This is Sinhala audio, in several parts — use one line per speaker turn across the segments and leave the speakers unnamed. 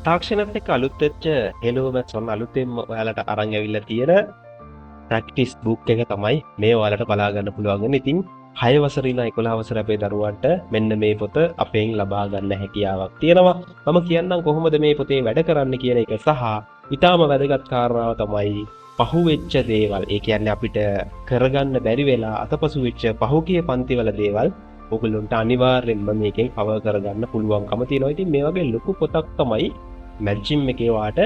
තාක්ෂණත් එක්ක අලුත් වෙච්ච හෙලෝ මැත්ස් ඔන්න අලුතෙන්ම ඔයාලට අරන් ඇවිල්ලා තියෙන ප්‍රැක්ටිස් බුක් එක තමයි මේ ඔයාලට බලා ගන්න පුළුවන් වෙන්නේ. ඉතින් 6 වසරේ ඉඳන් 11 වසර අපේ දරුවන්ට මෙන්න මේ පොත අපෙන් ලබා ගන්න හැකියාවක් තියෙනවා. මම කියන්නම් කොහොමද මේ පොතේ වැඩ කරන්න කියන එක සහ ඊටාම වැදගත් කාරණාව තමයි පහුවෙච්ච දේවල්. ඒ කියන්නේ අපිට කරගන්න බැරි වෙලා අතපසු වෙච්ච පහුගිය පන්තිවල දේවල් ඔයගොල්ලන්ට අනිවාර්යෙන්ම මේකෙන් කවර් කරගන්න පුළුවන්කම තියෙනවා. ඉතින් මේ වගේ ලොකු පොතක් තමයි මැජිම් එකේ වාට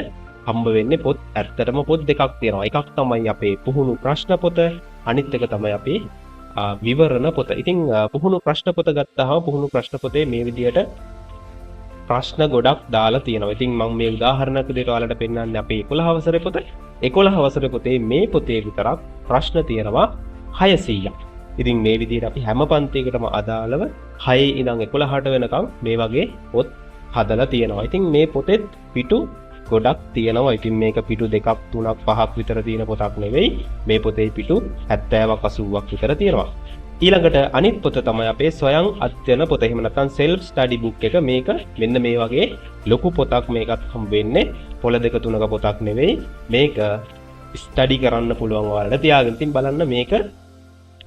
හම්බ වෙන්නේ. පොත් ඇත්තටම පොත් දෙකක් තියෙනවා. එකක් තමයි අපේ පුහුණු ප්‍රශ්න පොත, අනිත් එක තමයි අපේ විවරණ පොත. ඉතින් පුහුණු ප්‍රශ්න පොත ගත්තාම පුහුණු ප්‍රශ්න පොතේ මේ විදියට ප්‍රශ්න ගොඩක් දාලා තියෙනවා. ඉතින් මම මේ උදාහරණයක් විදිහට ඔයාලට පෙන්නන්නේ අපේ 11 වසරේ පොත. 11 වසරේ පොතේ මේ පොතේ විතරක් ප්‍රශ්න තියෙනවා 600ක්. ඉතින් මේ විදිහට අපි හැම පන්තියකටම අදාළව 6 ඉඳන් 11ට වෙනකම් මේ වගේ පොත් හදලා තියෙනවා. ඉතින් මේ පොතෙත් පිටු ගොඩක් තියෙනවා. ඉතින් මේක පිටු 2ක් 3ක් 5ක් විතර තියෙන පොතක් නෙවෙයි. මේ පොතේ පිටු 70ක් 80ක් විතර තියෙනවා. ඊළඟට අනිත් පොත තමයි අපේ ස්වයං අධ්‍යයන පොත. එහෙම නැත්නම් self study book එක. මේක මෙන්න මේ වගේ ලොකු පොතක්. මේකත් හම්බ වෙන්නේ පොළ 2 3ක පොතක් නෙවෙයි. මේක ස්ටඩි කරන්න පුළුවන් ඔයාලට තියාගෙන. ඉතින් බලන්න මේක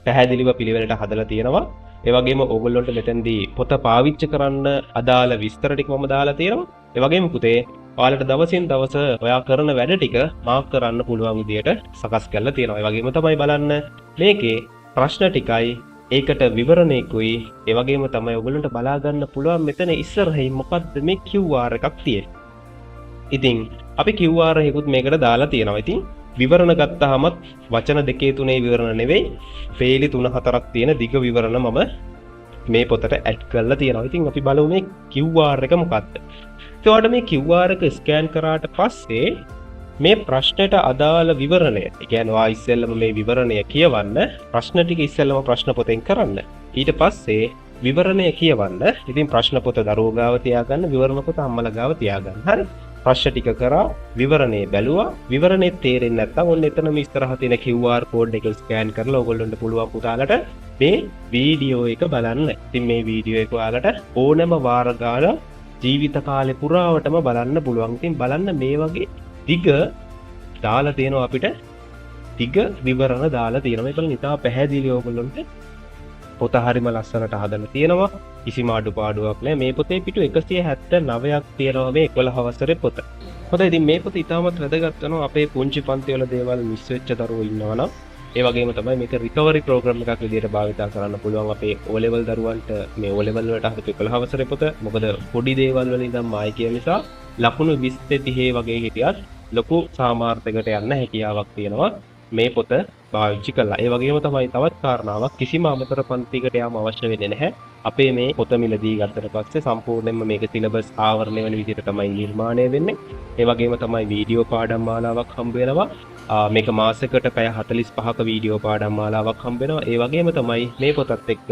පැහැදිලිව පිළිවෙලට හදලා තියෙනවා. ඒ වගේම ඕගොල්ලන්ට මෙතෙන්දී පොත පාවිච්චි කරන්න අදාළ විස්තර ටික මම දාලා තියෙනවා. ඒ වගේම පුතේ ඔයාලට දවසින් දවස ඔයා කරන වැඩ ටික මාක් කරන්න පුළුවන් විදියට සකස් කරලා තියෙනවා. ඒ වගේම තමයි බලන්න මේකේ ප්‍රශ්න ටිකයි ඒකට විවරණයකුයි ඒ වගේම තමයි ඔයගොල්ලන්ට බලා ගන්න පුළුවන් මෙතන ඉස්සරහින් මොකද්ද මේ QR එකක් තියෙන්නේ. ඉතින් අපි QR එකකුත් මේකට දාලා තියෙනවා. ඉතින් විවරණ ගත්තාමත් වචන 2 3 විවරණ නෙවෙයි ෆේලි 3 4ක් තියෙන දිග විවරණ මම මේ පොතට ඇඩ් කරලා තියෙනවා. ඉතින් අපි බලමු මේ QR එක මොකක්ද. ඒකට මේ QR එක ස්කෑන් කරාට පස්සේ මේ ප්‍රශ්නෙට අදාළ විවරණය, ඒ කියන්නේ ඔයා ඉස්සෙල්ලම මේ විවරණය කියවන්න, ප්‍රශ්න ටික ඉස්සෙල්ලම ප්‍රශ්න පොතෙන් කරන්න. ඊට පස්සේ විවරණය කියවන්න. ඉතින් ප්‍රශ්න පොත දරුවෝ ගාව තියාගන්න, විවරණ පොත අම්මලා ගාව තියාගන්න. හරි. ප්‍රශ්න ටික කරා, විවරණේ බැලුවා. විවරණේ තේරෙන්නේ නැත්නම් ඔන්න එතනම ඉස්සරහ තියෙන QR කෝඩ් එක ස්කෑන් කරලා ඕගොල්ලන්ට පුළුවන් පුතාලට මේ වීඩියෝ එක බලන්න. ඉතින් මේ වීඩියෝ එක ඔයාලට ඕනෑම වාර ගාලා ජීවිත කාලේ පුරාවටම බලන්න පුළුවන්. ඉතින් බලන්න මේ වගේ දිග දාලා තියෙනවා අපිට. දිග විවරණ දාලා තියෙනවා. ඒක නිතා පැහැදිලිව ඕගොල්ලන්ට පොත හරිම ලස්සනට හදලා තියෙනවා. කිසිම අඩුපාඩුවක් නැහැ. මේ පොතේ පිටු 179ක් තියෙනවා මේ 11 වසරේ පොත. හොඳයි. ඉතින් මේ පොත ඉතාමත් වැදගත් වෙනවා අපේ පුංචි පන්ති වල දේවල් මිස් වෙච්ච දරුවෝ ඉන්නවා නම්. ඒ වගේම තමයි මේක රිකවරි ප්‍රෝග්‍රෑම් එකක් විදිහට භාවිතා කරන්න පුළුවන් අපේ O level දරුවන්ට. මේ O level වලට හදපු 11 වසරේ පොත. මොකද පොඩි දේවල් වලින් ඉඳන් මායි කියන නිසා ලකුණු 20 30 වගේ හිටියත් ලොකු සාමාර්ථයකට යන්න හැකියාවක් තියෙනවා මේ පොත පාවිච්චි කළා. ඒ වගේම තමයි තවත් කාරණාවක්, කිසිම අමතර පන්තිකට යාම අවශ්‍ය වෙන්නේ නැහැ. අපේ මේ පොත මිලදී ගත්තට පස්සේ සම්පූර්ණයෙන්ම මේක සිලබස් ආවරණය වෙන විදිහට තමයි නිර්මාණය වෙන්නේ. ඒ වගේම තමයි වීඩියෝ පාඩම් මාලාවක් හම්බ වෙනවා. මේක මාසෙකට පැය 45ක වීඩියෝ පාඩම් මාලාවක් හම්බ වෙනවා. ඒ වගේම තමයි මේ පොතත් එක්ක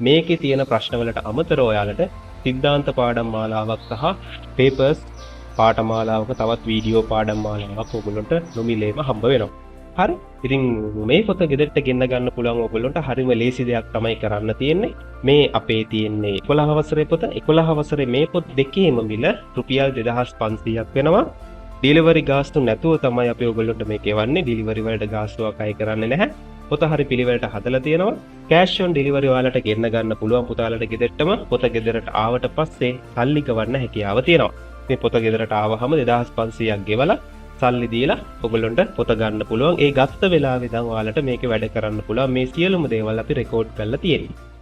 මේකේ තියෙන ප්‍රශ්නවලට අමතරව ඔයාලට සිද්ධාන්ත පාඩම් මාලාවක් සහ පේපර්ස් පාඨමාලාවක තවත් වීඩියෝ පාඩම් මාලාවක් ඔයගොල්ලන්ට නොමිලේම හම්බ වෙනවා. හරි. ඉතින් මේ පොත ගෙදරට ගෙන්න ගන්න පුළුවන් ඔයගොල්ලන්ට හරිම ලේසි දෙයක් තමයි කරන්න තියෙන්නේ. මේ අපේ තියෙන්නේ 11 වසරේ පොත. 11 වසරේ මේ පොත් දෙකේම මිල රුපියල් 2500ක් වෙනවා. ඩෙලිවරි ගාස්තු නැතුව තමයි අපි ඔයගොල්ලන්ට මේක එවන්නේ. ඩෙලිවරි වලට ගාස්තුවක් අය කරන්නේ නැහැ. පොත හරි පිළිවෙලට හදලා තියෙනවා. කෑෂ් ඔන් ඩෙලිවරි ඔයාලට ගෙන්න ගන්න පුළුවන් පුතාලට ගෙදරටම. පොත ගෙදරට ආවට පස්සේ සල්ලි ගවන්න හැකියාව තියෙනවා. මේ පොත ගෙදරට ආවහම 2500ක් ගෙවලා සල්ලි දීලා ඔයගොල්ලන්ට පොත ගන්න පුළුවන්. ඒ ගත්ත වෙලාවේ ඉඳන් ඔයාලට මේක වැඩ කරන්න පුළුවන්. මේ සියලුම දේවල් අපි රෙකෝඩ් කරලා තියෙනවා.